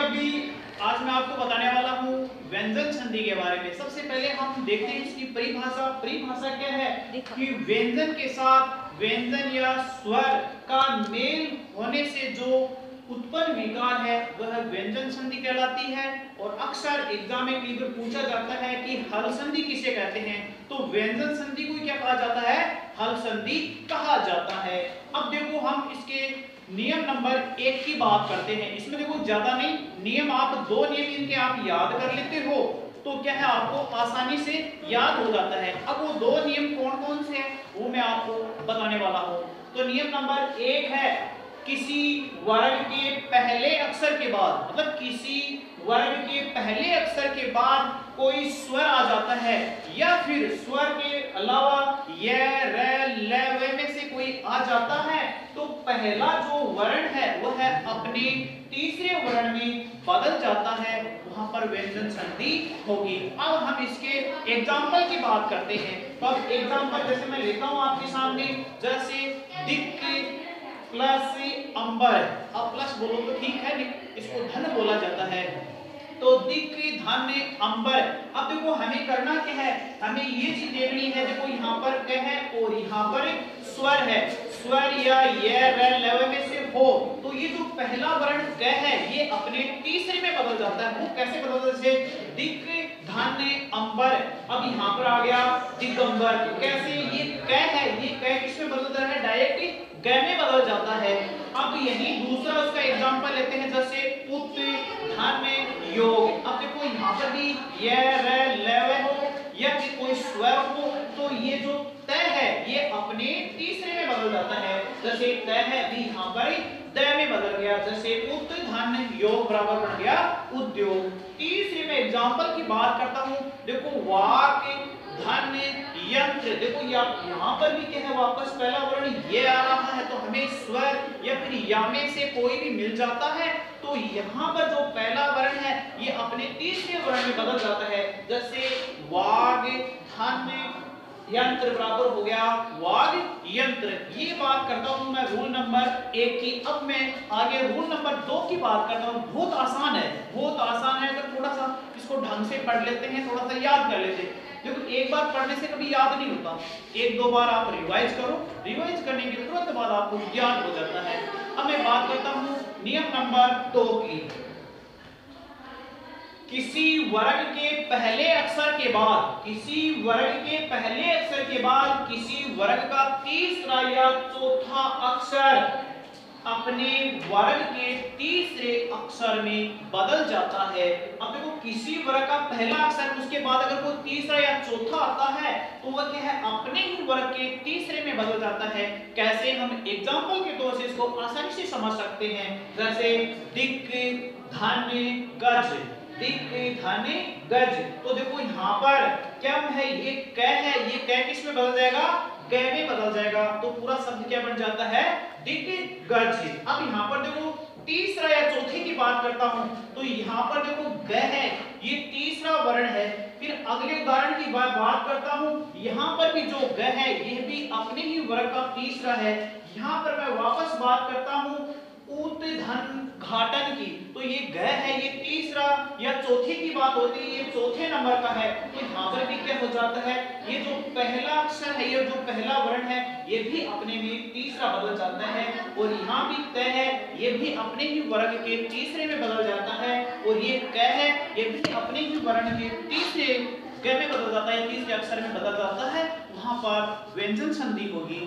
अभी आज मैं आपको बताने वाला हूँ व्यंजन संधि के बारे में। सबसे पहले हम देखते हैं इसकी परिभाषा। परिभाषा क्या है कि व्यंजन के साथ व्यंजन या स्वर का मेल होने से जो उत्पन्न विकार है वह व्यंजन संधि कहलाती है। और अक्सर एग्जाम में कई बार पूछा जाता है कि हल संधि किसे कहते हैं, तो व्यंजन संधि को क्या कहा जाता है, हल संधि कहा जाता है। अब देखो हम इसके नियम नंबर 1 की बात करते हैं। इसमें देखो ज्यादा नहीं, नियम आप 2 नियम इनके आप याद कर लेते हो तो क्या है आपको आसानी से याद हो जाता है। अब वो 2 नियम कौन कौन से हैं वो मैं आपको बताने वाला हूं। तो नियम नंबर 1 है किसी वर्ग के पहले अक्षर के बाद, मतलब किसी वर्ग के पहले अक्षर के बाद कोई स्वर आ जाता है या फिर स्वर के अलावा य र ल व में से कोई आ जाता है तो पहला जो वर्ण है वह है अपने तीसरे वर्ण में बदल जाता है, वहां पर व्यंजन संधि होगी। अब हम इसके एग्जाम्पल की बात करते हैं। तो अब एग्जाम्पल जैसे मैं लेता हूं आपके सामने, जैसे दिक प्लस अंबर। अब प्लस बोलो तो ठीक है, इसको धन बोला जाता है। तो दिक धन अंबर। अब देखो हमें करना क्या है, हमें ये चीज देखनी है। देखो यहाँ पर क्या है और यहाँ पर स्वर है, स्वर या य र ल में से हो तो ये जो पहला वर्ण क है ये अपने तीसरे में बदल जाता है। वो कैसे बदलता है, जैसे दिक धन अंबर। अब यहाँ पर आ गया दिगंबर। कैसे, ये क है, ये क किसमें बदलता है, डायरेक्ट ग में बदल जाता है। अब यही दूसरा उसका एग्जांपल लेते हैं, जैसे उत धन योग। अब देखो यहाँ पर भी य र ल हो या फिर कोई स्वर हो तो ये जो त है ये अपने तीसरे में बदल जाता है। जैसे त है भी यहाँ पर द में बदल गया, जैसे उत धन योग बराबर बन गया उद्योग। तीसरे में एग्जांपल की बात करता हूँ। देखो वाक धन यंत्र। देखो यहाँ पर भी क्या है, वापस पहला वर्ण ये आ रहा है तो हमें स्वर या फिर या में से कोई भी मिल जाता है तो यहाँ पर जो पहला वर्ण है ये अपने तीसरे वर्ण में बदल जाता है। जैसे वाग धन यंत्र बराबर हो गया वाग यंत्र। ये बात करता हूं मैं रूल नंबर 1 की। अब मैं आगे रूल नंबर 2 की बात करता हूं। बहुत आसान है, बहुत आसान है। अगर थोड़ा सा इसको ढंग से पढ़ लेते हैं, थोड़ा सा याद कर लेते हैं। देखो एक बार पढ़ने से कभी याद नहीं होता, 1-2 बार आप रिवाइज करो, रिवाइज करने के तुरंत बाद आपको याद हो जाता है। अब मैं बात करता हूं नियम नंबर 2 की। किसी वर्ग के पहले अक्षर के बाद, किसी वर्ग के पहले अक्षर के बाद किसी वर्ग का तीसरा या चौथा अक्षर अपने वर्ग के तीसरे अक्षर में बदल जाता है। अब देखो किसी वर्ग का पहला अक्षर उसके बाद अगर कोई तीसरा या चौथा आता है तो वह क्या है, अपने ही वर्ग के तीसरे में बदल जाता है। कैसे, हम एग्जांपल के तौर से इसको आसानी से समझ सकते हैं। जैसे दिक धन गज, दिक धन गज। तो देखो यहाँ पर क्या है, ये क है, ये क किस में बदल जाएगा, ग में बदल जाएगा। तो पूरा शब्द क्या बन जाता है, दिक गज। अब यहाँ पर देखो तीसरा या चौथे की बात करता हूं तो यहाँ पर देखो ग है, ये तीसरा वर्ण है। फिर अगले उदाहरण की बात करता हूं, यहाँ पर भी जो ग है यह भी अपने ही वर्ग का तीसरा है। यहाँ पर मैं वापस बात करता हूं उत धन घाटन की, तो ये ग है, ये तीसरा या चौथे की बात होती है, ये चौथे नंबर का है। तो यहाँ पर भी क्या हो जाता है, ये जो पहला अक्षर है, ये जो पहला वर्ण है ये भी अपने में तीसरा बदल जाता है। और यहाँ भी त है, ये भी अपने ही वर्ग के तीसरे में बदल जाता है। और ये क है, ये भी अपने ही वर्ण के तीसरे ग में बदल जाता है, तीसरे अक्षर में बदल जाता है। वहां पर व्यंजन संधि होगी।